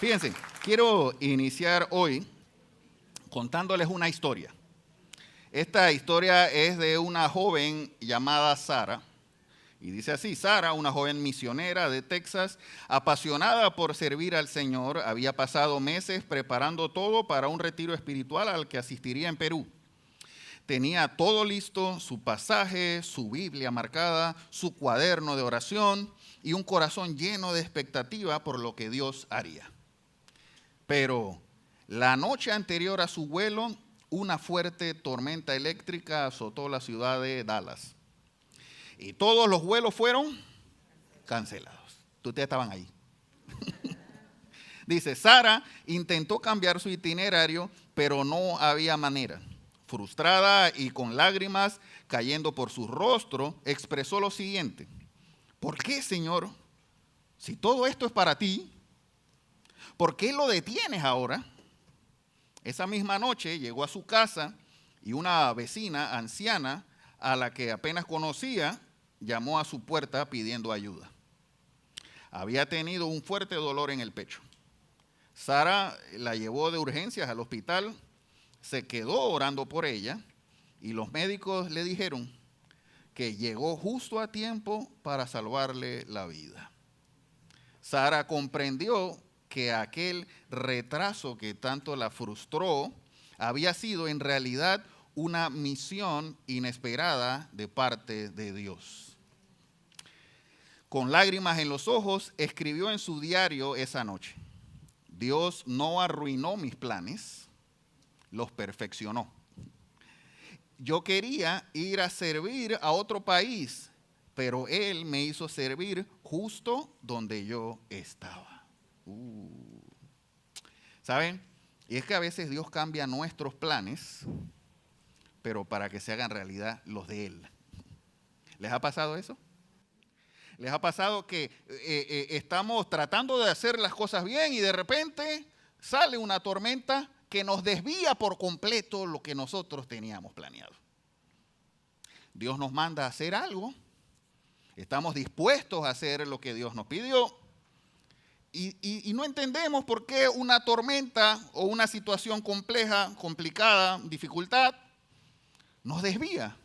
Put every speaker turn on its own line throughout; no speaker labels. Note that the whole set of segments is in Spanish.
Fíjense, quiero iniciar hoy contándoles una historia. Esta historia es de una joven llamada Sara. Y dice así: Sara, una joven misionera de Texas, apasionada por servir al Señor, había pasado meses preparando todo para un retiro espiritual al que asistiría en Perú. Tenía todo listo: su pasaje, su Biblia marcada, su cuaderno de oración y un corazón lleno de expectativa por lo que Dios haría. Pero la noche anterior a su vuelo, una fuerte tormenta eléctrica azotó la ciudad de Dallas. Y todos los vuelos fueron cancelados. Ustedes estaban ahí. Dice, Sara intentó cambiar su itinerario, pero no había manera. Frustrada y con lágrimas cayendo por su rostro, expresó lo siguiente: ¿por qué, Señor? Si todo esto es para ti, ¿por qué lo detienes ahora? Esa misma noche llegó a su casa y una vecina anciana, a la que apenas conocía, llamó a su puerta pidiendo ayuda. Había tenido un fuerte dolor en el pecho. Sara la llevó de urgencias al hospital, se quedó orando por ella y los médicos le dijeron que llegó justo a tiempo para salvarle la vida. Sara comprendió que aquel retraso que tanto la frustró había sido en realidad una misión inesperada de parte de Dios. Con lágrimas en los ojos, escribió en su diario esa noche: Dios no arruinó mis planes, los perfeccionó. Yo quería ir a servir a otro país, pero Él me hizo servir justo donde yo estaba. ¿Saben? Y es que a veces Dios cambia nuestros planes, pero para que se hagan realidad los de Él. ¿Les ha pasado eso? ¿Les ha pasado que estamos tratando de hacer las cosas bien y de repente sale una tormenta que nos desvía por completo lo que nosotros teníamos planeado? Dios nos manda a hacer algo, estamos dispuestos a hacer lo que Dios nos pidió y no entendemos por qué una tormenta o una situación compleja, complicada, dificultad, nos desvía.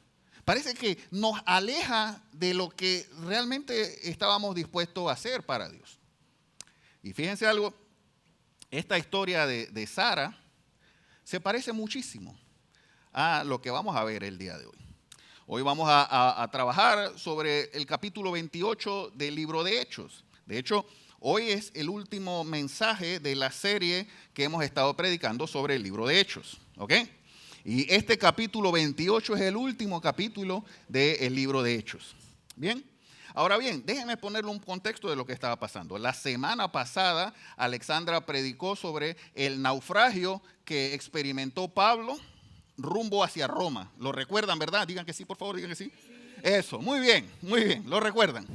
Parece que nos aleja de lo que realmente estábamos dispuestos a hacer para Dios. Y fíjense algo, esta historia de Sara se parece muchísimo a lo que vamos a ver el día de hoy. Hoy vamos a trabajar sobre el capítulo 28 del libro de Hechos. De hecho, hoy es el último mensaje de la serie que hemos estado predicando sobre el libro de Hechos. ¿Ok? Y este capítulo 28 es el último capítulo del libro de Hechos. ¿Bien? Ahora bien, déjenme ponerle un contexto de lo que estaba pasando. La semana pasada, Alexandra predicó sobre el naufragio que experimentó Pablo rumbo hacia Roma. ¿Lo recuerdan, verdad? Digan que sí, por favor, digan que sí. Eso, muy bien, lo recuerdan.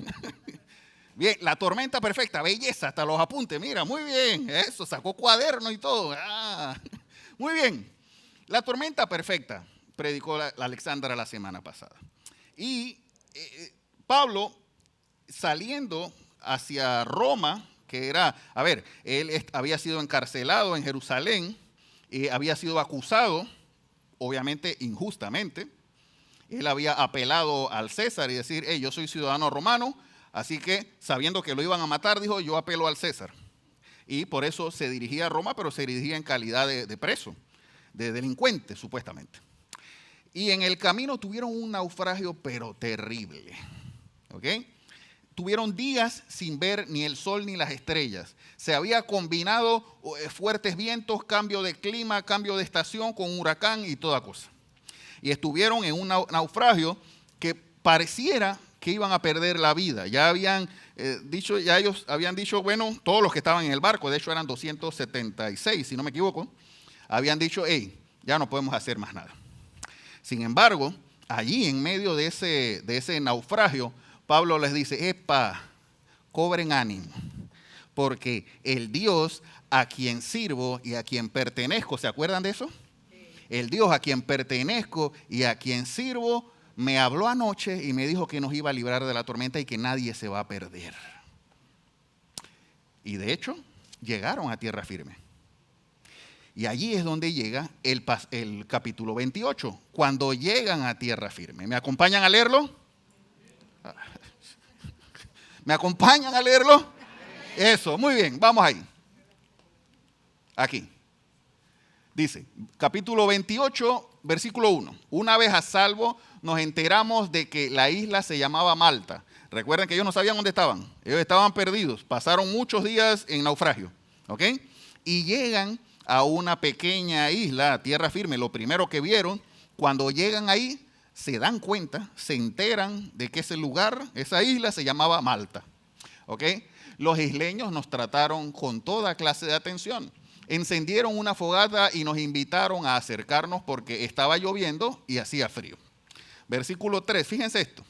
Bien, la tormenta perfecta, belleza, hasta los apuntes, mira, muy bien, eso, sacó cuaderno y todo. Muy bien. La tormenta perfecta, predicó la Alexandra la semana pasada. Y Pablo, saliendo hacia Roma, que era, él había sido encarcelado en Jerusalén, había sido acusado, obviamente injustamente. Él había apelado al César y decir, yo soy ciudadano romano, así que sabiendo que lo iban a matar, dijo, yo apelo al César. Y por eso se dirigía a Roma, pero se dirigía en calidad de preso, de delincuente, supuestamente. Y en el camino tuvieron un naufragio, pero terrible. ¿Ok? Tuvieron días sin ver ni el sol ni las estrellas. Se había combinado fuertes vientos, cambio de clima, cambio de estación con huracán y toda cosa. Y estuvieron en un naufragio que pareciera que iban a perder la vida. Ya habían ellos habían dicho, bueno, todos los que estaban en el barco, de hecho eran 276, si no me equivoco, habían dicho, ya no podemos hacer más nada. Sin embargo, allí en medio de ese naufragio, Pablo les dice, cobren ánimo, porque el Dios a quien sirvo y a quien pertenezco, ¿se acuerdan de eso? El Dios a quien pertenezco y a quien sirvo me habló anoche y me dijo que nos iba a librar de la tormenta y que nadie se va a perder. Y de hecho, llegaron a tierra firme. Y allí es donde llega el capítulo 28, cuando llegan a tierra firme. ¿Me acompañan a leerlo? ¿Me acompañan a leerlo? Eso, muy bien, vamos ahí. Aquí. Dice, capítulo 28, versículo 1. Una vez a salvo, nos enteramos de que la isla se llamaba Malta. Recuerden que ellos no sabían dónde estaban. Ellos estaban perdidos. Pasaron muchos días en naufragio. ¿Ok? Y llegan a una pequeña isla, a tierra firme. Lo primero que vieron, cuando llegan ahí, se dan cuenta, se enteran de que ese lugar, esa isla se llamaba Malta. ¿Ok? Los isleños nos trataron con toda clase de atención. Encendieron una fogata y nos invitaron a acercarnos porque estaba lloviendo y hacía frío. Versículo 3, fíjense esto.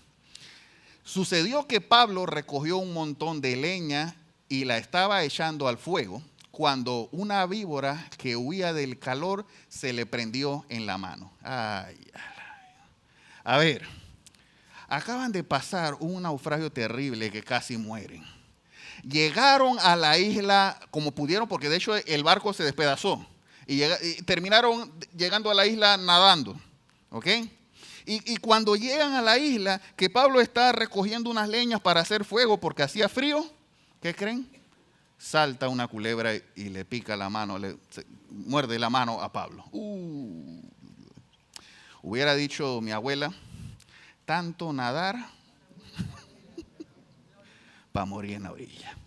Sucedió que Pablo recogió un montón de leña y la estaba echando al fuego cuando una víbora que huía del calor se le prendió en la mano. Ay. A ver, acaban de pasar un naufragio terrible que casi mueren. Llegaron a la isla como pudieron, porque de hecho el barco se despedazó. Y terminaron llegando a la isla nadando. ¿Ok? Y cuando llegan a la isla, que Pablo está recogiendo unas leñas para hacer fuego porque hacía frío, ¿qué creen? Salta una culebra y le pica la mano, muerde la mano a Pablo. Hubiera dicho mi abuela, tanto nadar para morir en la orilla.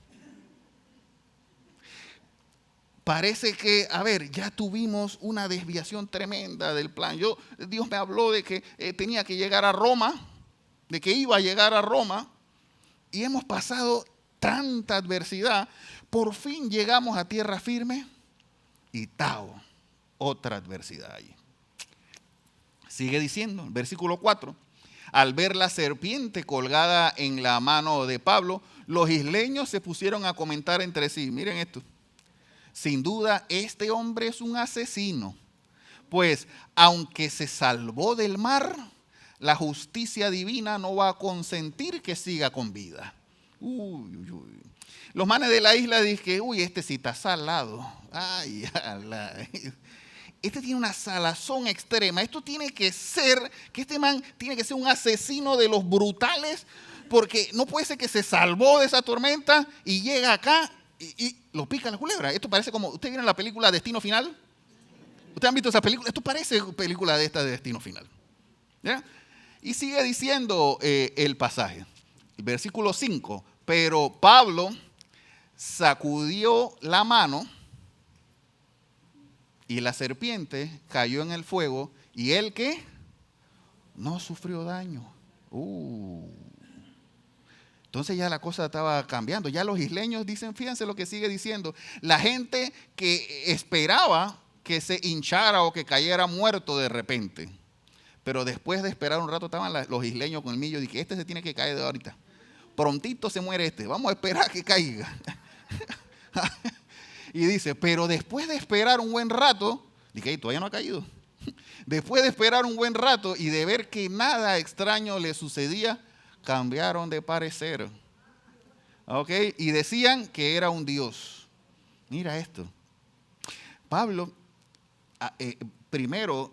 Parece que, a ver, ya tuvimos una desviación tremenda del plan. Dios me habló de que tenía que llegar a Roma, de que iba a llegar a Roma, y hemos pasado tanta adversidad. Por fin llegamos a tierra firme y ¡tao! Otra adversidad allí. Sigue diciendo, versículo 4. Al ver la serpiente colgada en la mano de Pablo, los isleños se pusieron a comentar entre sí. Miren esto. Sin duda, este hombre es un asesino, pues aunque se salvó del mar, la justicia divina no va a consentir que siga con vida. Los manes de la isla dicen, este sí está salado. Ay, este tiene una salazón extrema. Esto tiene que ser, que este man tiene que ser un asesino de los brutales, porque no puede ser que se salvó de esa tormenta y llega acá y lo pica la culebra. Esto parece como, ¿ustedes vieron la película Destino Final? ¿Ustedes han visto esa película? Esto parece película de esta de Destino Final. ¿Ya? Y sigue diciendo el pasaje, el versículo 5. Pero Pablo sacudió la mano y la serpiente cayó en el fuego y él ¿qué? No sufrió daño. Entonces ya la cosa estaba cambiando. Ya los isleños dicen, fíjense lo que sigue diciendo. La gente que esperaba que se hinchara o que cayera muerto de repente. Pero después de esperar un rato estaban los isleños con el millo y dije, este se tiene que caer de ahorita. Prontito se muere este. Vamos a esperar que caiga. Y dice, pero después de esperar un buen rato, dije, todavía no ha caído. Después de esperar un buen rato y de ver que nada extraño le sucedía, cambiaron de parecer. ¿Ok? Y decían que era un dios. Mira esto. Pablo, primero,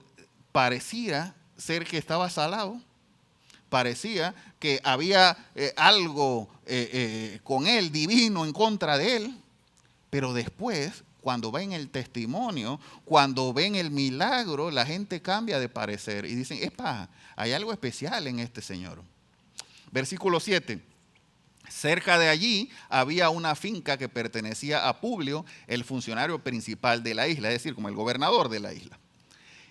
parecía ser que estaba salado. Parecía que había algo con él, divino, en contra de él. Pero después, cuando ven el testimonio, cuando ven el milagro, la gente cambia de parecer y dicen, hay algo especial en este señor. Versículo 7. Cerca de allí había una finca que pertenecía a Publio, el funcionario principal de la isla, es decir, como el gobernador de la isla.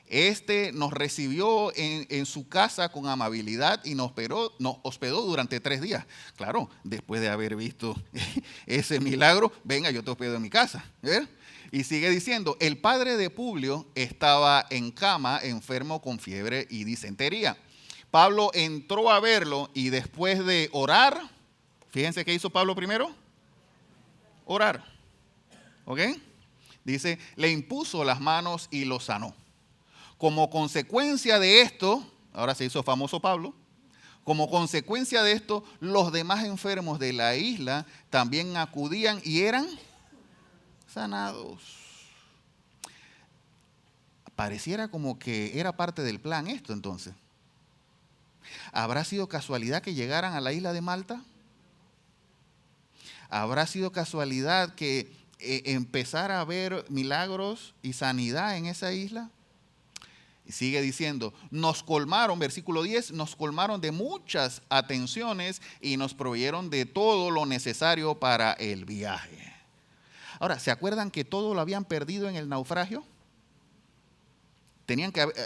Este nos recibió en su casa con amabilidad y nos hospedó durante 3 días. Claro, después de haber visto ese milagro, venga, yo te hospedo en mi casa. ¿Ver? Y sigue diciendo, el padre de Publio estaba en cama, enfermo con fiebre y disentería. Pablo entró a verlo y después de orar, fíjense qué hizo Pablo primero. Orar. ¿Ok? Dice, le impuso las manos y lo sanó. Como consecuencia de esto, ahora se hizo famoso Pablo, como consecuencia de esto, los demás enfermos de la isla también acudían y eran sanados. Pareciera como que era parte del plan esto entonces. ¿Habrá sido casualidad que llegaran a la isla de Malta? ¿Habrá sido casualidad que empezara a haber milagros y sanidad en esa isla? Y sigue diciendo, nos colmaron, versículo 10, nos colmaron de muchas atenciones y nos proveyeron de todo lo necesario para el viaje. Ahora, ¿se acuerdan que todo lo habían perdido en el naufragio?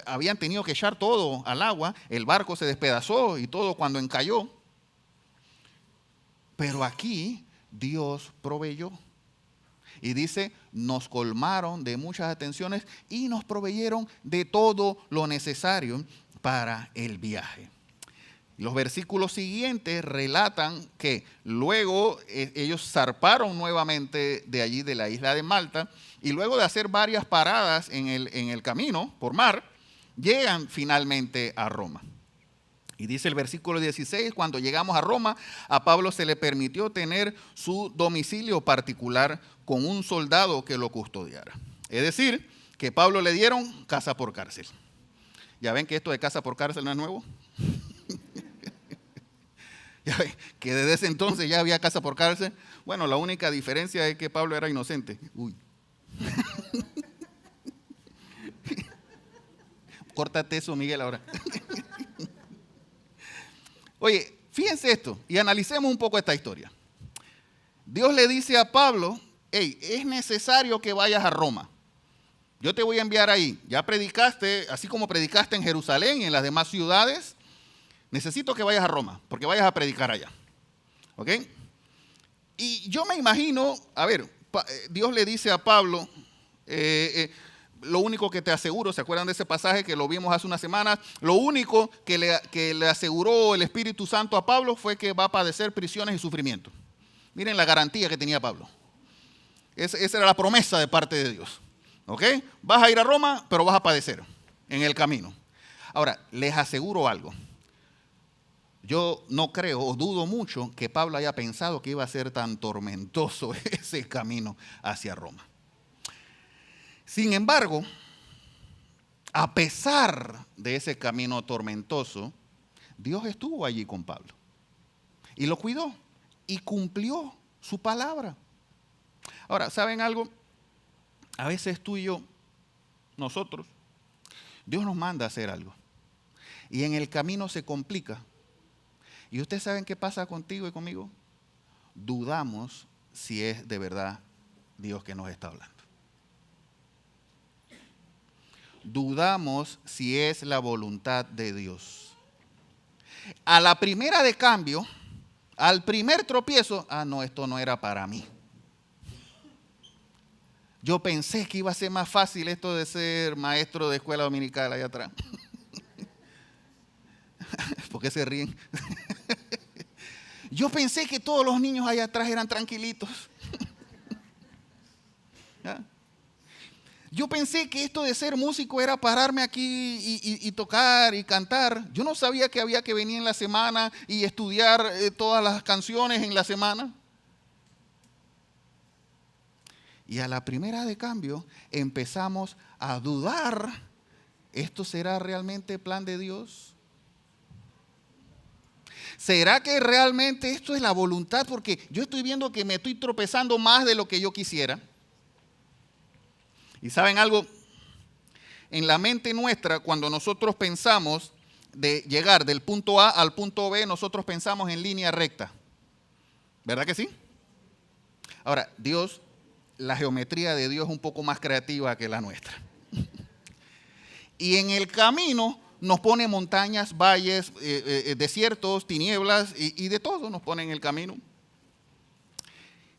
Habían tenido que echar todo al agua, el barco se despedazó y todo cuando encalló. Pero aquí Dios proveyó. Y dice, nos colmaron de muchas atenciones y nos proveyeron de todo lo necesario para el viaje. Los versículos siguientes relatan que luego ellos zarparon nuevamente de allí, de la isla de Malta, y luego de hacer varias paradas en el camino por mar, llegan finalmente a Roma. Y dice el versículo 16, cuando llegamos a Roma, a Pablo se le permitió tener su domicilio particular con un soldado que lo custodiara. Es decir, que Pablo le dieron casa por cárcel. ¿Ya ven que esto de casa por cárcel no es nuevo? Ya ven que desde ese entonces ya había casa por cárcel. Bueno, la única diferencia es que Pablo era inocente. Uy. Córtate eso, Miguel, ahora. Oye, fíjense esto y analicemos un poco esta historia. Dios le dice a Pablo, hey, es necesario que vayas a Roma. Yo te voy a enviar ahí. Ya predicaste, así como predicaste en Jerusalén y en las demás ciudades, necesito que vayas a Roma, porque vayas a predicar allá. ¿Ok? Y yo me imagino, a ver, Dios le dice a Pablo, lo único que te aseguro, ¿se acuerdan de ese pasaje que lo vimos hace unas semanas? Lo único que le aseguró el Espíritu Santo a Pablo fue que va a padecer prisiones y sufrimiento. Miren la garantía que tenía Pablo. Esa era la promesa de parte de Dios. ¿Ok? Vas a ir a Roma, pero vas a padecer en el camino. Ahora, les aseguro algo. Yo no creo o dudo mucho que Pablo haya pensado que iba a ser tan tormentoso ese camino hacia Roma. Sin embargo, a pesar de ese camino tormentoso, Dios estuvo allí con Pablo y lo cuidó y cumplió su palabra. Ahora, ¿saben algo? A veces tú y yo, nosotros, Dios nos manda a hacer algo y en el camino se complica. ¿Y ustedes saben qué pasa contigo y conmigo? Dudamos si es de verdad Dios que nos está hablando. Dudamos si es la voluntad de Dios. A la primera de cambio, al primer tropiezo, no, esto no era para mí. Yo pensé que iba a ser más fácil esto de ser maestro de escuela dominical allá atrás. ¿Por qué se ríen? Yo pensé que todos los niños allá atrás eran tranquilitos. ¿Ya? Yo pensé que esto de ser músico era pararme aquí y tocar y cantar. Yo no sabía que había que venir en la semana y estudiar todas las canciones en la semana. Y a la primera de cambio empezamos a dudar, ¿esto será realmente plan de Dios? ¿Será que realmente esto es la voluntad? Porque yo estoy viendo que me estoy tropezando más de lo que yo quisiera. Y ¿saben algo? En la mente nuestra, cuando nosotros pensamos de llegar del punto A al punto B, nosotros pensamos en línea recta. ¿Verdad que sí? Ahora, Dios, la geometría de Dios es un poco más creativa que la nuestra. Y en el camino nos pone montañas, valles, desiertos, tinieblas y de todo nos pone en el camino.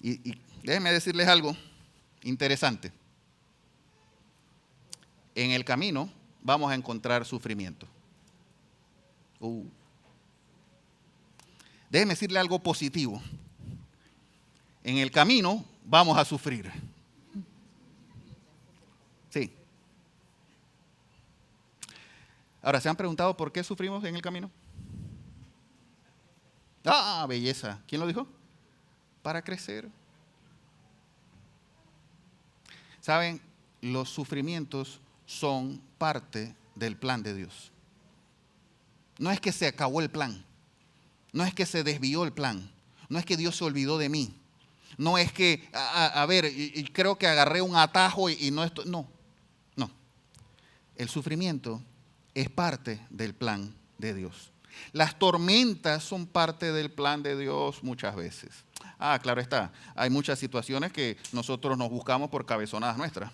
Y déjenme decirles algo interesante. En el camino vamos a encontrar sufrimiento. Déjenme decirle algo positivo. En el camino vamos a sufrir. Sí. Ahora, ¿se han preguntado por qué sufrimos en el camino? Belleza. ¿Quién lo dijo? Para crecer. ¿Saben? Los sufrimientos son parte del plan de Dios. No es que se acabó el plan. No es que se desvió el plan. No es que Dios se olvidó de mí. No es que, y creo que agarré un atajo y no esto. No. El sufrimiento es parte del plan de Dios. Las tormentas son parte del plan de Dios muchas veces. Claro está. Hay muchas situaciones que nosotros nos buscamos por cabezonadas nuestras.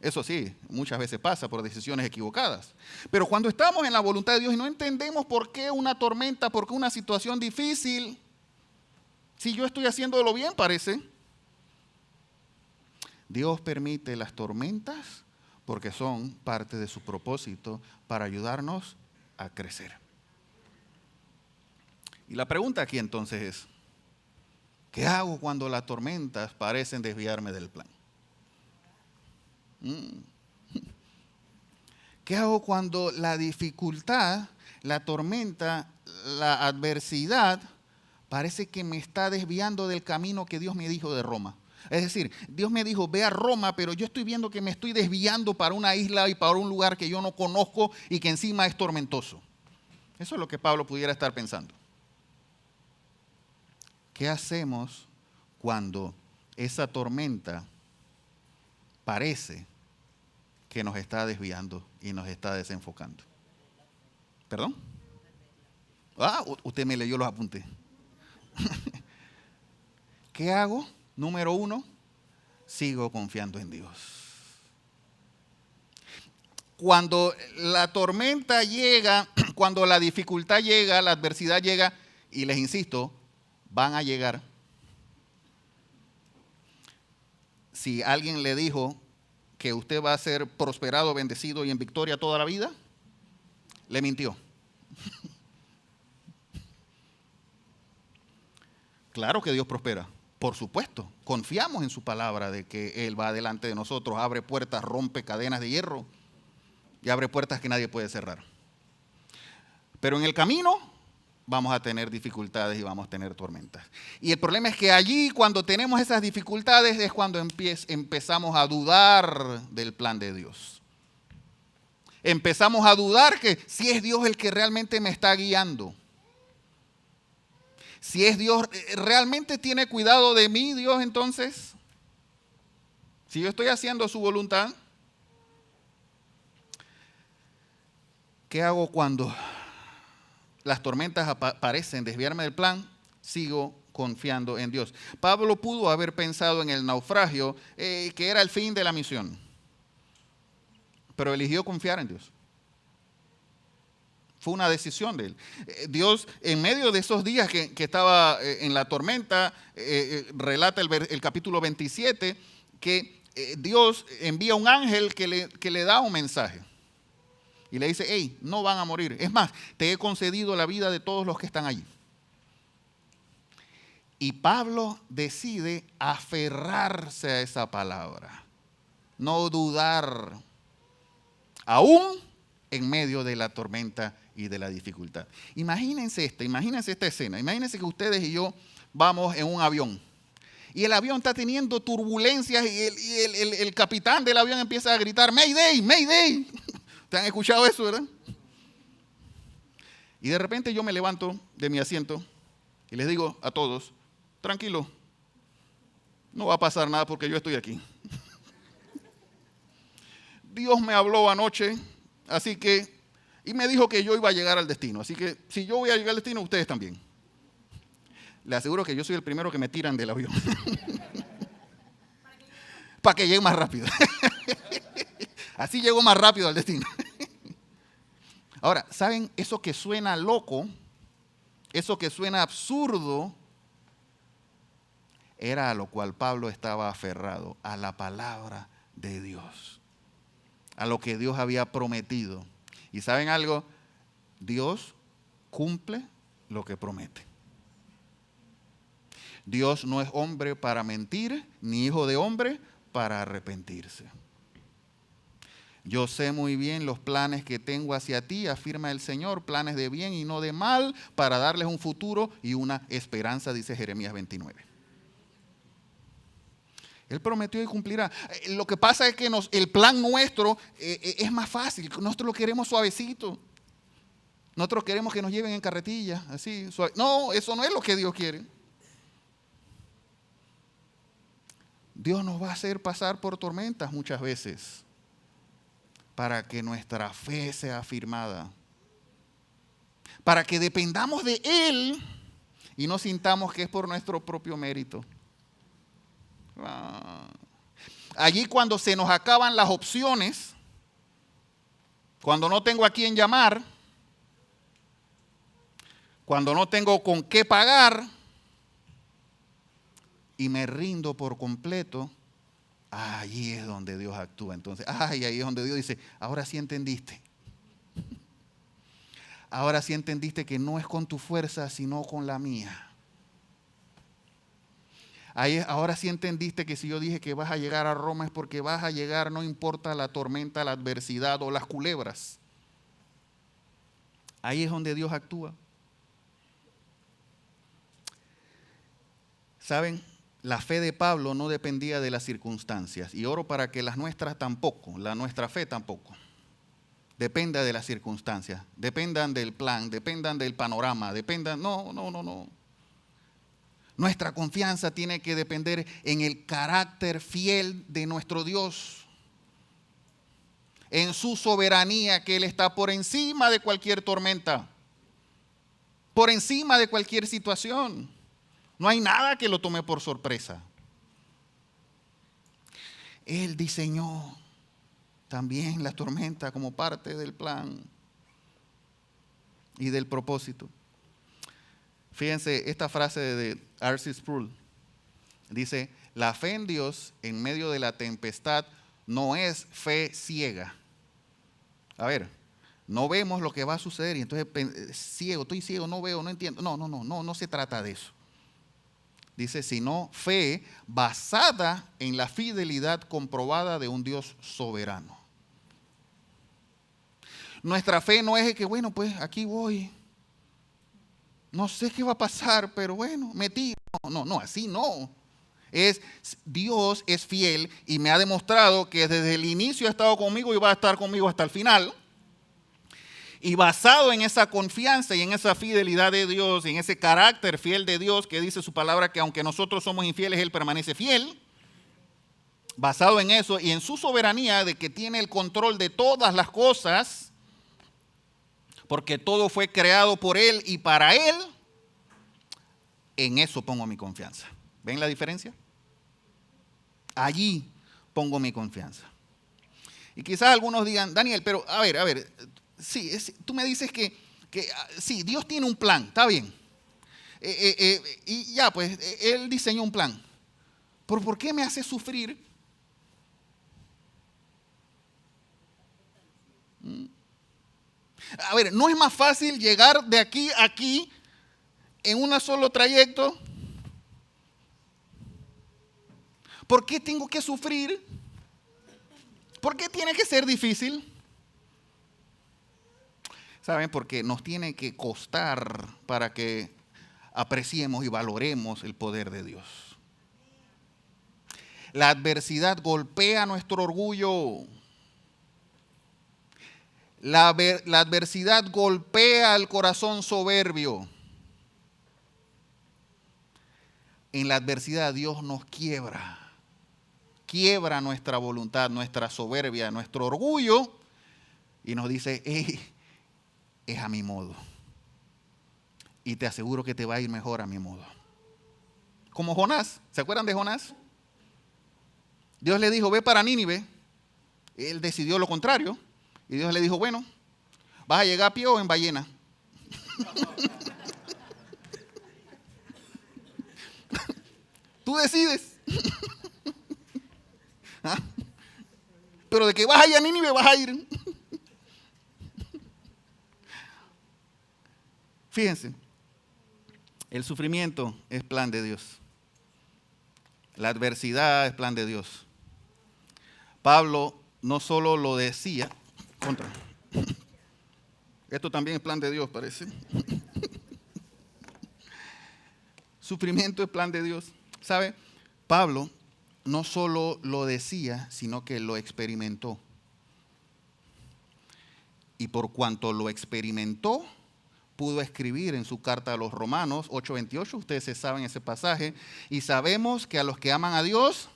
Eso sí, muchas veces pasa por decisiones equivocadas. Pero cuando estamos en la voluntad de Dios y no entendemos por qué una tormenta, por qué una situación difícil, si yo estoy haciéndolo bien, parece. Dios permite las tormentas porque son parte de su propósito para ayudarnos a crecer. Y la pregunta aquí entonces es, ¿qué hago cuando las tormentas parecen desviarme del plan? ¿Qué hago cuando la dificultad, la tormenta, la adversidad parece que me está desviando del camino que Dios me dijo de Roma? Es decir, Dios me dijo, ve a Roma, pero yo estoy viendo que me estoy desviando para una isla y para un lugar que yo no conozco y que encima es tormentoso. Eso es lo que Pablo pudiera estar pensando. ¿Qué hacemos cuando esa tormenta parece que nos está desviando y nos está desenfocando? ¿Perdón? Usted me leyó los apuntes. ¿Qué hago? Número 1, sigo confiando en Dios. Cuando la tormenta llega, cuando la dificultad llega, la adversidad llega, y les insisto, van a llegar. Si alguien le dijo que usted va a ser prosperado, bendecido y en victoria toda la vida, le mintió. Claro que Dios prospera, por supuesto. Confiamos en su palabra de que Él va delante de nosotros, abre puertas, rompe cadenas de hierro y abre puertas que nadie puede cerrar. Pero en el camino vamos a tener dificultades y vamos a tener tormentas. Y el problema es que allí, cuando tenemos esas dificultades, es cuando empezamos a dudar del plan de Dios. Empezamos a dudar que si es Dios el que realmente me está guiando. Si es Dios, ¿realmente tiene cuidado de mí Dios entonces? Si yo estoy haciendo su voluntad. ¿Qué hago cuando las tormentas parecen desviarme del plan? Sigo confiando en Dios. Pablo pudo haber pensado en el naufragio, que era el fin de la misión. Pero eligió confiar en Dios. Fue una decisión de él. Dios, en medio de esos días que estaba en la tormenta, relata el capítulo 27, que Dios envía un ángel que le da un mensaje. Y le dice, hey, no van a morir. Es más, te he concedido la vida de todos los que están allí. Y Pablo decide aferrarse a esa palabra. No dudar. Aún en medio de la tormenta y de la dificultad. Imagínense esta escena. Imagínense que ustedes y yo vamos en un avión. Y el avión está teniendo turbulencias y el capitán del avión empieza a gritar, Mayday, Mayday. ¿Te han escuchado eso, verdad? Y de repente yo me levanto de mi asiento y les digo a todos, tranquilo, no va a pasar nada porque yo estoy aquí. Dios me habló anoche, así que, y me dijo que yo iba a llegar al destino. Así que si yo voy a llegar al destino, ustedes también. Les aseguro que yo soy el primero que me tiran del avión. Para que llegue más rápido. Así llego más rápido al destino. Ahora, ¿saben? Eso que suena loco, eso que suena absurdo, era a lo cual Pablo estaba aferrado, a la palabra de Dios, a lo que Dios había prometido. ¿Y saben algo? Dios cumple lo que promete. Dios no es hombre para mentir, ni hijo de hombre para arrepentirse. Yo sé muy bien los planes que tengo hacia ti, afirma el Señor, planes de bien y no de mal, para darles un futuro y una esperanza, dice Jeremías 29. Él prometió y cumplirá. Lo que pasa es que el plan nuestro es más fácil. Nosotros lo queremos suavecito. Nosotros queremos que nos lleven en carretilla, así, suave. No, eso no es lo que Dios quiere. Dios nos va a hacer pasar por tormentas muchas veces para que nuestra fe sea afirmada. Para que dependamos de Él y no sintamos que es por nuestro propio mérito. Allí cuando se nos acaban las opciones, cuando no tengo a quién llamar, cuando no tengo con qué pagar y me rindo por completo, allí es donde Dios actúa. Entonces, ahí es donde Dios dice, ahora sí entendiste. Ahora sí entendiste que no es con tu fuerza, sino con la mía. Ahora sí entendiste que si yo dije que vas a llegar a Roma es porque vas a llegar, no importa la tormenta, la adversidad o las culebras. Ahí es donde Dios actúa. ¿Saben? La fe de Pablo no dependía de las circunstancias. Y oro para que las nuestras tampoco, la nuestra fe tampoco. Dependa de las circunstancias. Dependan del plan, dependan del panorama, dependan. No. Nuestra confianza tiene que depender en el carácter fiel de nuestro Dios. En su soberanía, que Él está por encima de cualquier tormenta. Por encima de cualquier situación. No hay nada que lo tome por sorpresa. Él diseñó también la tormenta como parte del plan y del propósito. Fíjense esta frase de R.C. Sproul. Dice, la fe en Dios en medio de la tempestad no es fe ciega. A ver, no vemos lo que va a suceder y entonces estoy ciego, no veo, no entiendo. No se trata de eso. Dice, sino fe basada en la fidelidad comprobada de un Dios soberano. Nuestra fe no es que, bueno, pues aquí voy. No sé qué va a pasar, pero bueno, me tiro. No, así no. Dios es fiel y me ha demostrado que desde el inicio ha estado conmigo y va a estar conmigo hasta el final. Y basado en esa confianza y en esa fidelidad de Dios, en ese carácter fiel de Dios que dice su palabra que aunque nosotros somos infieles, Él permanece fiel. Basado en eso y en su soberanía de que tiene el control de todas las cosas, porque todo fue creado por Él y para Él, en eso pongo mi confianza. ¿Ven la diferencia? Allí pongo mi confianza. Y quizás algunos digan, Daniel, pero a ver, sí, tú me dices que sí, Dios tiene un plan, está bien. Y ya, pues, Él diseñó un plan. ¿Pero por qué me hace sufrir? A ver, ¿no es más fácil llegar de aquí a aquí en un solo trayecto? ¿Por qué tengo que sufrir? ¿Por qué tiene que ser difícil? ¿Saben? Porque nos tiene que costar para que apreciemos y valoremos el poder de Dios. La adversidad golpea nuestro orgullo. La adversidad golpea el corazón soberbio. En la adversidad Dios nos quiebra. Quiebra nuestra voluntad, nuestra soberbia, nuestro orgullo y nos dice, es a mi modo. Y te aseguro que te va a ir mejor a mi modo. Como Jonás, ¿se acuerdan de Jonás? Dios le dijo, ve para Nínive. Él decidió lo contrario. Y Dios le dijo, bueno, ¿vas a llegar a pie o en ballena? Tú decides. ¿Ah? Pero de que vas a ir a Nínive, vas a ir. Fíjense, el sufrimiento es plan de Dios. La adversidad es plan de Dios. Pablo no solo lo decía, esto también es plan de Dios, parece. Sufrimiento es plan de Dios. ¿Sabe? Pablo no solo lo decía, sino que lo experimentó. Y por cuanto lo experimentó, pudo escribir en su carta a los Romanos 8:28, ustedes se saben ese pasaje, y sabemos que a los que aman a Dios,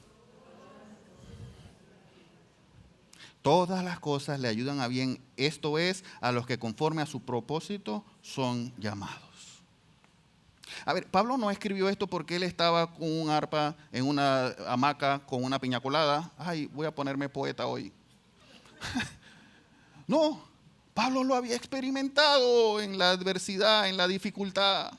todas las cosas le ayudan a bien, esto es, a los que conforme a su propósito son llamados. A ver, Pablo no escribió esto porque él estaba con un arpa en una hamaca con una piña colada. Ay, voy a ponerme poeta hoy. No, Pablo lo había experimentado en la adversidad, en la dificultad.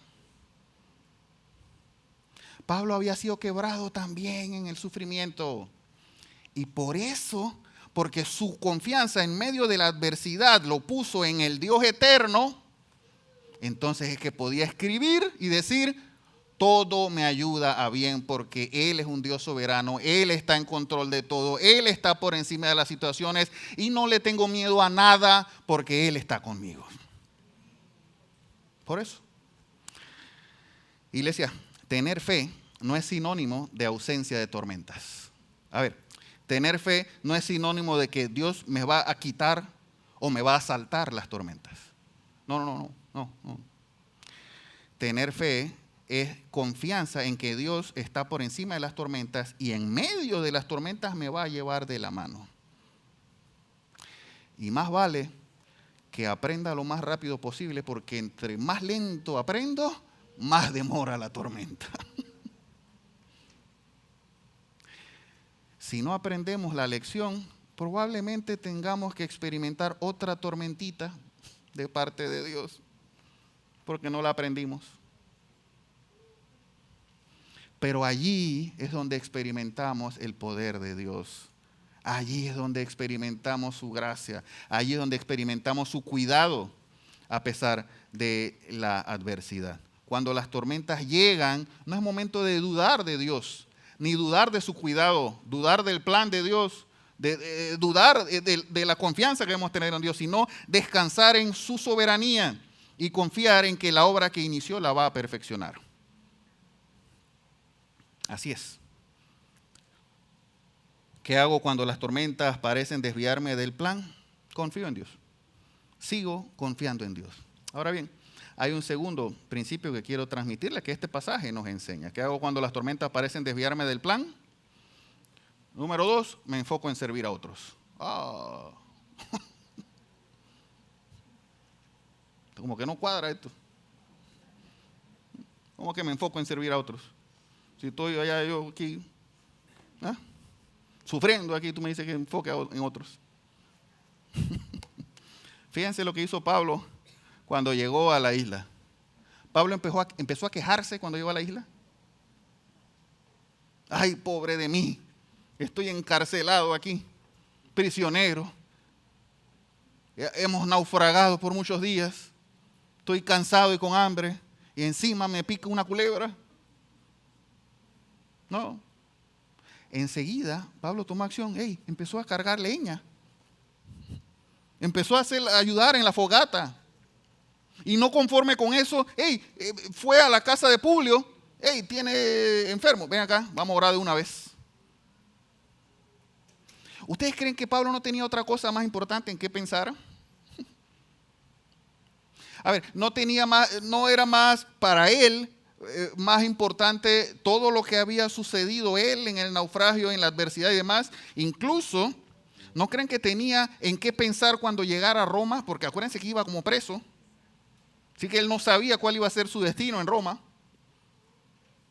Pablo había sido quebrado también en el sufrimiento. Y por eso, porque su confianza en medio de la adversidad lo puso en el Dios eterno, entonces es que podía escribir y decir, todo me ayuda a bien porque Él es un Dios soberano, Él está en control de todo, Él está por encima de las situaciones y no le tengo miedo a nada porque Él está conmigo. Por eso. Iglesia, tener fe no es sinónimo de ausencia de tormentas. A ver, tener fe no es sinónimo de que Dios me va a quitar o me va a saltar las tormentas. No. Tener fe es confianza en que Dios está por encima de las tormentas y en medio de las tormentas me va a llevar de la mano. Y más vale que aprenda lo más rápido posible porque entre más lento aprendo, más demora la tormenta. Si no aprendemos la lección, probablemente tengamos que experimentar otra tormentita de parte de Dios, porque no la aprendimos. Pero allí es donde experimentamos el poder de Dios. Allí es donde experimentamos su gracia. Allí es donde experimentamos su cuidado a pesar de la adversidad. Cuando las tormentas llegan, no es momento de dudar de Dios, ni dudar de su cuidado, dudar del plan de Dios, dudar de la confianza que debemos tener en Dios, sino descansar en su soberanía y confiar en que la obra que inició la va a perfeccionar. Así es. ¿Qué hago cuando las tormentas parecen desviarme del plan? Confío en Dios. Sigo confiando en Dios. Ahora bien, hay un segundo principio que quiero transmitirle que este pasaje nos enseña. ¿Qué hago cuando las tormentas parecen desviarme del plan? Número 2, me enfoco en servir a otros. Como que no cuadra esto. ¿Cómo que me enfoco en servir a otros? Si estoy allá yo aquí, sufriendo aquí, tú me dices que enfoque en otros. Fíjense lo que hizo Pablo cuando llegó a la isla. Pablo empezó a quejarse cuando llegó a la isla. Ay, pobre de mí, estoy encarcelado aquí, prisionero. Hemos naufragado por muchos días. Estoy cansado y con hambre. Y encima me pica una culebra. No. Enseguida, Pablo tomó acción. Empezó a cargar leña. Empezó a ayudar en la fogata. Y no conforme con eso, fue a la casa de Publio. Tiene enfermo. Ven acá, vamos a orar de una vez. ¿Ustedes creen que Pablo no tenía otra cosa más importante en qué pensar? A ver, no era más para él más importante todo lo que había sucedido él en el naufragio, en la adversidad y demás. Incluso, ¿no creen que tenía en qué pensar cuando llegara a Roma? Porque acuérdense que iba como preso. Así que él no sabía cuál iba a ser su destino en Roma,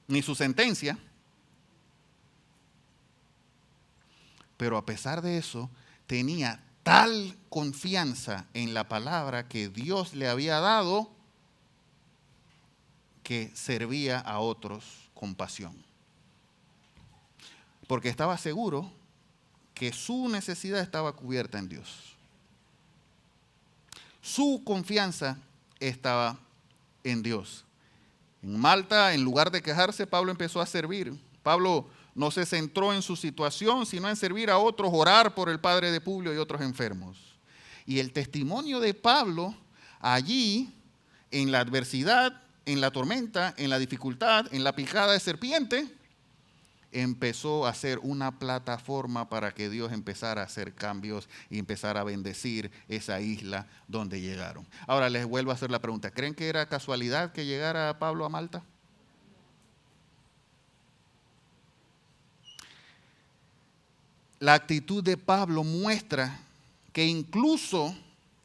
ni su sentencia. Pero a pesar de eso, tenía tal confianza en la palabra que Dios le había dado que servía a otros con pasión. Porque estaba seguro que su necesidad estaba cubierta en Dios. Su confianza estaba en Dios. En Malta, en lugar de quejarse, Pablo empezó a servir. Pablo no se centró en su situación, sino en servir a otros, orar por el padre de Publio y otros enfermos. Y el testimonio de Pablo allí, en la adversidad, en la tormenta, en la dificultad, en la picada de serpiente, empezó a ser una plataforma para que Dios empezara a hacer cambios y empezara a bendecir esa isla donde llegaron. Ahora les vuelvo a hacer la pregunta. ¿Creen que era casualidad que llegara Pablo a Malta? La actitud de Pablo muestra que incluso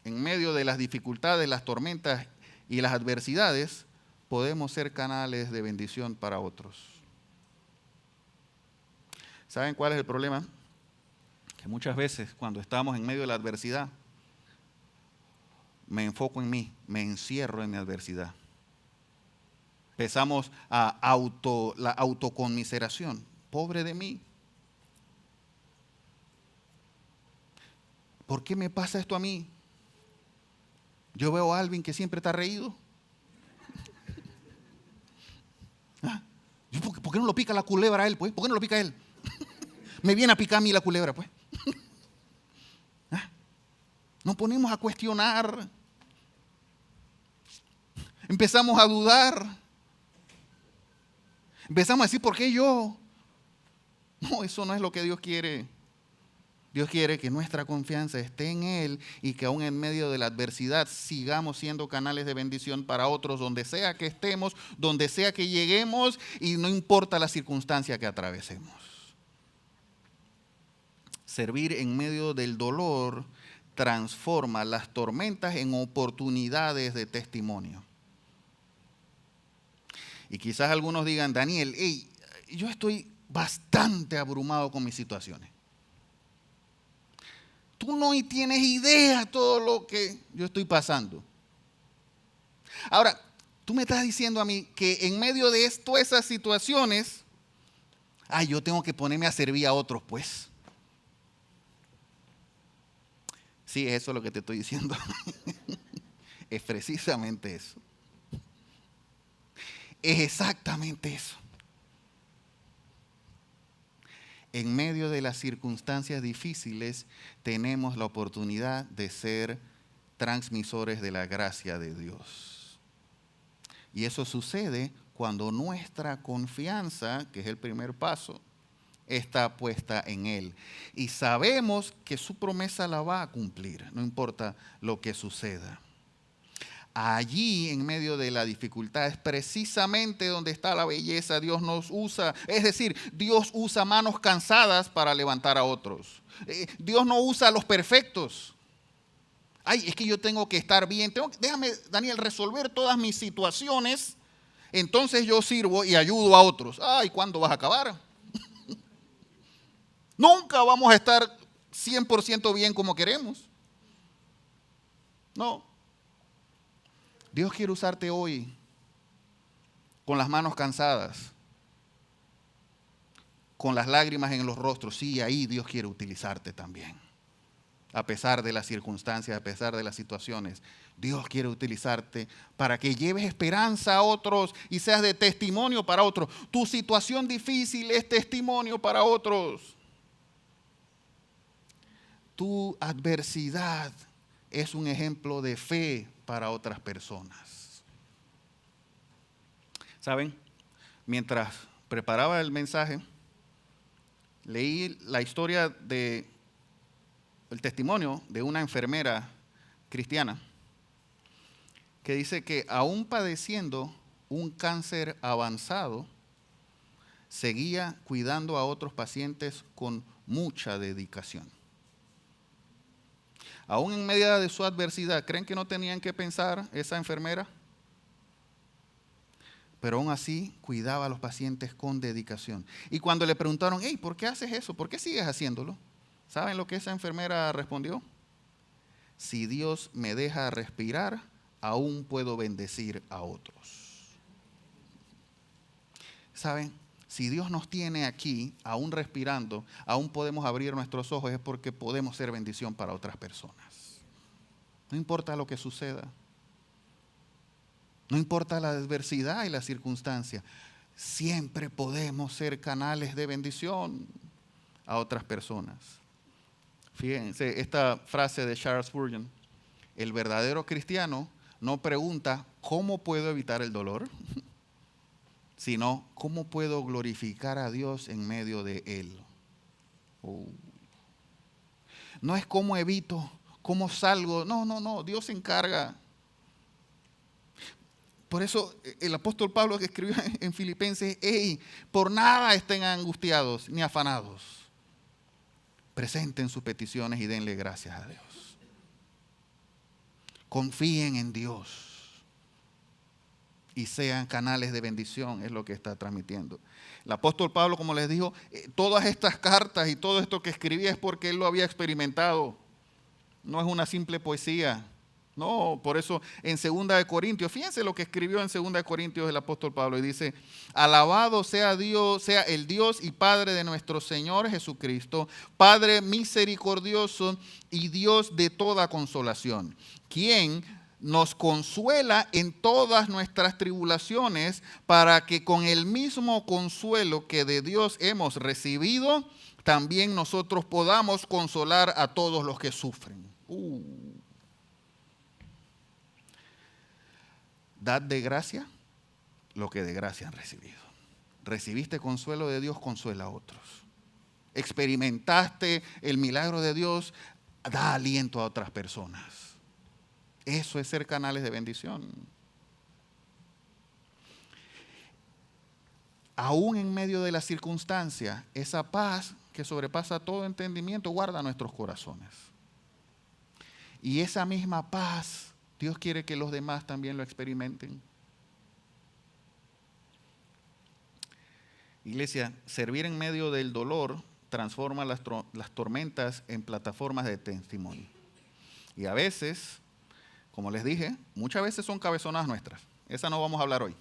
en medio de las dificultades, las tormentas y las adversidades, podemos ser canales de bendición para otros. ¿Saben cuál es el problema? Que muchas veces cuando estamos en medio de la adversidad, me enfoco en mí, me encierro en mi adversidad. Empezamos a la autoconmiseración. Pobre de mí. ¿Por qué me pasa esto a mí? Yo veo a Alvin que siempre está reído. ¿Ah? ¿Por qué no lo pica la culebra a él, pues? ¿Por qué no lo pica a él? Me viene a picar a mí la culebra, pues. ¿Ah? Nos ponemos a cuestionar. Empezamos a dudar. Empezamos a decir, ¿por qué yo? No, eso no es lo que Dios quiere. Dios quiere que nuestra confianza esté en Él y que aún en medio de la adversidad sigamos siendo canales de bendición para otros, donde sea que estemos, donde sea que lleguemos y no importa la circunstancia que atravesemos. Servir en medio del dolor transforma las tormentas en oportunidades de testimonio. Y quizás algunos digan, Daniel, hey, yo estoy bastante abrumado con mis situaciones. Tú no tienes idea de todo lo que yo estoy pasando. Ahora, tú me estás diciendo a mí que en medio de todas esas situaciones, yo tengo que ponerme a servir a otros, pues. Sí, eso es lo que te estoy diciendo. Es precisamente eso. Es exactamente eso. En medio de las circunstancias difíciles, tenemos la oportunidad de ser transmisores de la gracia de Dios. Y eso sucede cuando nuestra confianza, que es el primer paso, está puesta en Él. Y sabemos que su promesa la va a cumplir, no importa lo que suceda. Allí, en medio de la dificultad, es precisamente donde está la belleza. Dios nos usa, es decir, Dios usa manos cansadas para levantar a otros. Dios no usa a los perfectos. Es que yo tengo que estar bien. Déjame, Daniel, resolver todas mis situaciones. Entonces yo sirvo y ayudo a otros. ¿Cuándo vas a acabar? Nunca vamos a estar 100% bien como queremos. No. Dios quiere usarte hoy con las manos cansadas, con las lágrimas en los rostros. Sí, ahí Dios quiere utilizarte también. A pesar de las circunstancias, a pesar de las situaciones, Dios quiere utilizarte para que lleves esperanza a otros y seas de testimonio para otros. Tu situación difícil es testimonio para otros. Tu adversidad es un ejemplo de fe para otras personas. ¿Saben? Mientras preparaba el mensaje, leí la historia el testimonio de una enfermera cristiana que dice que aún padeciendo un cáncer avanzado, seguía cuidando a otros pacientes con mucha dedicación. Aún en medio de su adversidad, ¿creen que no tenían que pensar esa enfermera? Pero aún así cuidaba a los pacientes con dedicación. Y cuando le preguntaron, ¿por qué haces eso? ¿Por qué sigues haciéndolo? ¿Saben lo que esa enfermera respondió? Si Dios me deja respirar, aún puedo bendecir a otros. ¿Saben? Si Dios nos tiene aquí, aún respirando, aún podemos abrir nuestros ojos, es porque podemos ser bendición para otras personas. No importa lo que suceda. No importa la adversidad y la circunstancia. Siempre podemos ser canales de bendición a otras personas. Fíjense, esta frase de Charles Spurgeon. El verdadero cristiano no pregunta, ¿cómo puedo evitar el dolor? sino cómo puedo glorificar a Dios en medio de él. No es cómo evito, cómo salgo. No, Dios se encarga. Por eso el apóstol Pablo que escribió en Filipenses, por nada estén angustiados ni afanados. Presenten sus peticiones y denle gracias a Dios. Confíen en Dios y sean canales de bendición, es lo que está transmitiendo. El apóstol Pablo, como les dijo, todas estas cartas y todo esto que escribía es porque él lo había experimentado. No es una simple poesía. No, por eso en 2 de Corintios, fíjense lo que escribió en 2 de Corintios el apóstol Pablo, y dice: alabado sea Dios, sea el Dios y Padre de nuestro Señor Jesucristo, Padre misericordioso y Dios de toda consolación, quien nos consuela en todas nuestras tribulaciones, para que con el mismo consuelo que de Dios hemos recibido, también nosotros podamos consolar a todos los que sufren. Dad de gracia lo que de gracia han recibido. Recibiste consuelo de Dios, consuela a otros. Experimentaste el milagro de Dios, da aliento a otras personas. Eso es ser canales de bendición. Aún en medio de la circunstancia, esa paz que sobrepasa todo entendimiento guarda nuestros corazones. Y esa misma paz Dios quiere que los demás también lo experimenten. Iglesia, servir en medio del dolor transforma las tormentas en plataformas de testimonio. Y a veces, como les dije, muchas veces son cabezonas nuestras. Esa no vamos a hablar hoy.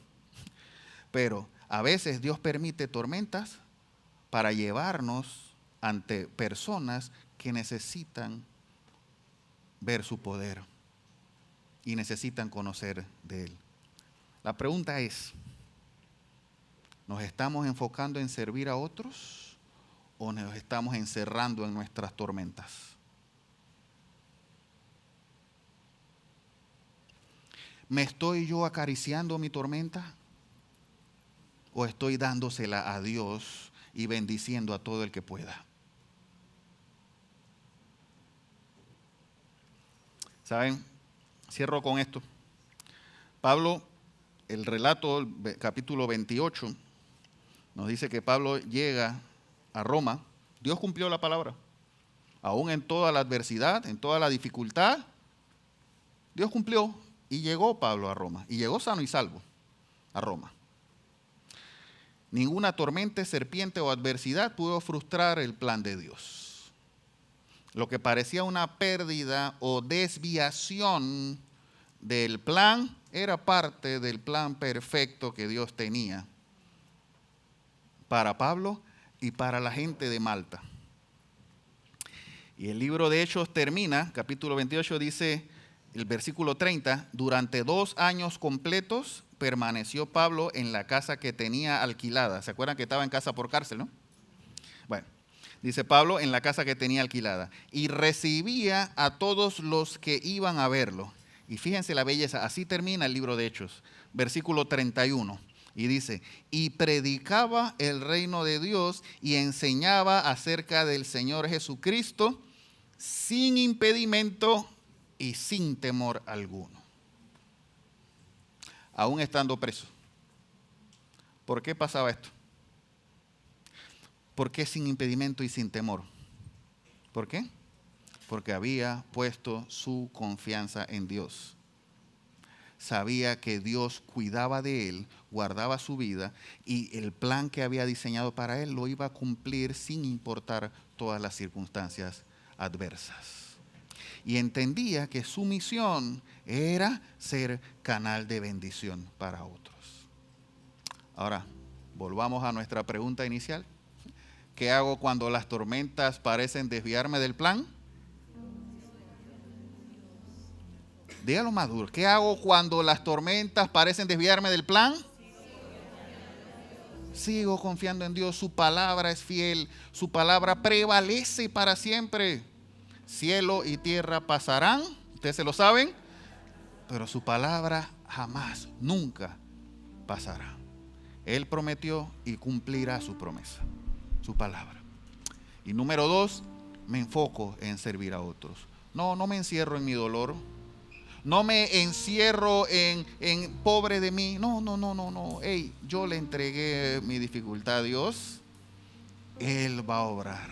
Pero a veces Dios permite tormentas para llevarnos ante personas que necesitan ver su poder y necesitan conocer de Él. La pregunta es, ¿nos estamos enfocando en servir a otros o nos estamos encerrando en nuestras tormentas? ¿Me estoy yo acariciando mi tormenta o estoy dándosela a Dios y bendiciendo a todo el que pueda? ¿Saben? Cierro con esto. Pablo, el relato, el capítulo 28, nos dice que Pablo llega a Roma. Dios cumplió la palabra. Aún en toda la adversidad, en toda la dificultad, Dios cumplió y llegó Pablo a Roma. Y llegó sano y salvo a Roma. Ninguna tormenta, serpiente o adversidad pudo frustrar el plan de Dios. Lo que parecía una pérdida o desviación del plan era parte del plan perfecto que Dios tenía para Pablo y para la gente de Malta. Y el libro de Hechos termina, capítulo 28 dice, el versículo 30, durante 2 años completos permaneció Pablo en la casa que tenía alquilada. ¿Se acuerdan que estaba en casa por cárcel, no? Bueno. Dice Pablo, en la casa que tenía alquilada. Y recibía a todos los que iban a verlo. Y fíjense la belleza, así termina el libro de Hechos, versículo 31. Y dice, y predicaba el reino de Dios y enseñaba acerca del Señor Jesucristo sin impedimento y sin temor alguno. Aún estando preso. ¿Por qué pasaba esto? ¿Por qué sin impedimento y sin temor? ¿Por qué? Porque había puesto su confianza en Dios. Sabía que Dios cuidaba de él, guardaba su vida y el plan que había diseñado para él lo iba a cumplir sin importar todas las circunstancias adversas. Y entendía que su misión era ser canal de bendición para otros. Ahora, volvamos a nuestra pregunta inicial. ¿Qué hago cuando las tormentas parecen desviarme del plan? Dígalo más duro. ¿Qué hago cuando las tormentas parecen desviarme del plan? Sigo confiando en Dios. Su palabra es fiel. Su palabra prevalece para siempre. Cielo y tierra pasarán. Ustedes se lo saben. Pero su palabra jamás, nunca pasará. Él prometió y cumplirá su promesa, su palabra. Y número 2, me enfoco en servir a otros. No me encierro en mi dolor. No me encierro en pobre de mí. No. Hey, yo le entregué mi dificultad a Dios. Él va a obrar,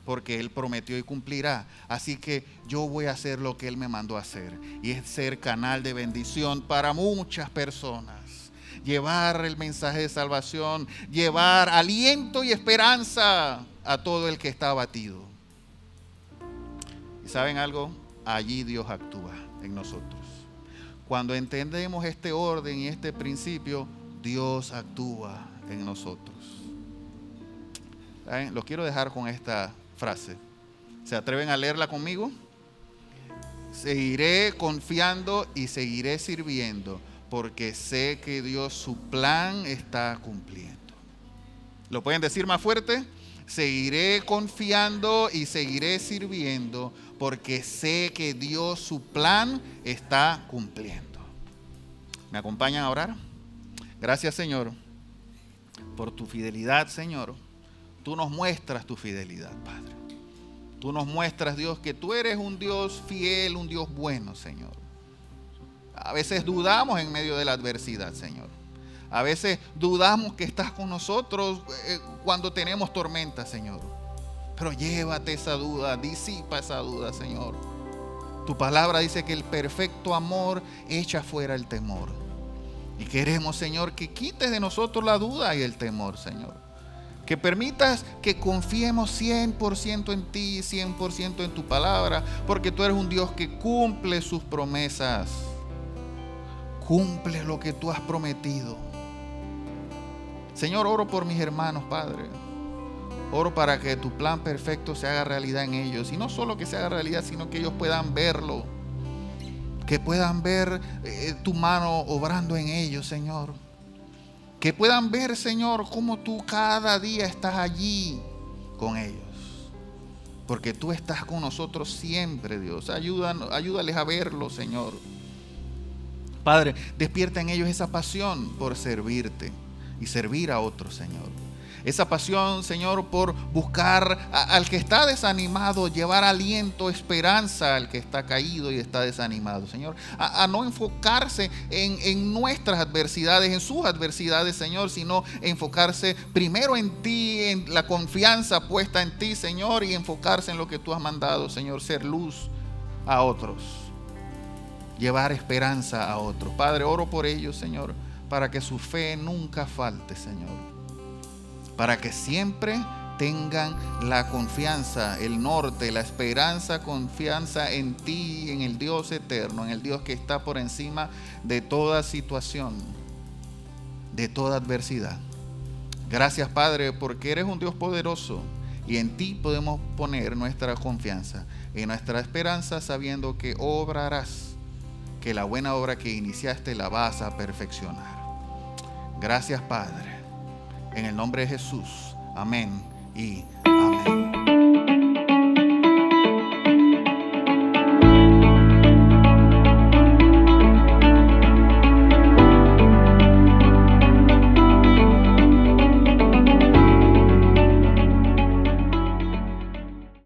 porque Él prometió y cumplirá. Así que yo voy a hacer lo que Él me mandó a hacer, y es ser canal de bendición para muchas personas. Llevar el mensaje de salvación, llevar aliento y esperanza a todo el que está abatido. ¿Y saben algo? Allí Dios actúa en nosotros. Cuando entendemos este orden y este principio, Dios actúa en nosotros. ¿Saben? Los quiero dejar con esta frase. ¿Se atreven a leerla conmigo? Seguiré confiando y seguiré sirviendo, porque sé que Dios su plan está cumpliendo. ¿Lo pueden decir más fuerte? Seguiré confiando y seguiré sirviendo, porque sé que Dios su plan está cumpliendo. ¿Me acompañan a orar? Gracias, Señor, por tu fidelidad, Señor. Tú nos muestras tu fidelidad, Padre. Tú nos muestras, Dios, que tú eres un Dios fiel, un Dios bueno, Señor. A veces dudamos en medio de la adversidad, Señor. A veces dudamos que estás con nosotros cuando tenemos tormenta, Señor. Pero llévate esa duda, disipa esa duda, Señor. Tu palabra dice que el perfecto amor echa fuera el temor. Y queremos, Señor, que quites de nosotros la duda y el temor, Señor. Que permitas que confiemos 100% en ti, 100% en tu palabra, porque tú eres un Dios que cumple sus promesas. Cumple lo que tú has prometido. Señor, oro por mis hermanos, Padre. Oro para que tu plan perfecto se haga realidad en ellos. Y no solo que se haga realidad, sino que ellos puedan verlo. Que puedan ver tu mano obrando en ellos, Señor. Que puedan ver, Señor, cómo tú cada día estás allí con ellos. Porque tú estás con nosotros siempre, Dios. Ayúdales a verlo, Señor. Padre, despierta en ellos esa pasión por servirte y servir a otros, Señor. Esa pasión, Señor, por buscar al que está desanimado, llevar aliento, esperanza al que está caído y está desanimado, Señor. A no enfocarse en nuestras adversidades, en sus adversidades, Señor, sino enfocarse primero en ti, en la confianza puesta en ti, Señor, y enfocarse en lo que tú has mandado, Señor, ser luz a otros, llevar esperanza a otros. Padre, oro por ellos, Señor, para que su fe nunca falte, Señor. Para que siempre tengan la confianza, el norte, la esperanza, confianza en ti, en el Dios eterno, en el Dios que está por encima de toda situación, de toda adversidad. Gracias, Padre, porque eres un Dios poderoso y en ti podemos poner nuestra confianza y nuestra esperanza, sabiendo que obrarás, que la buena obra que iniciaste la vas a perfeccionar. Gracias, Padre. En el nombre de Jesús. Amén y amén.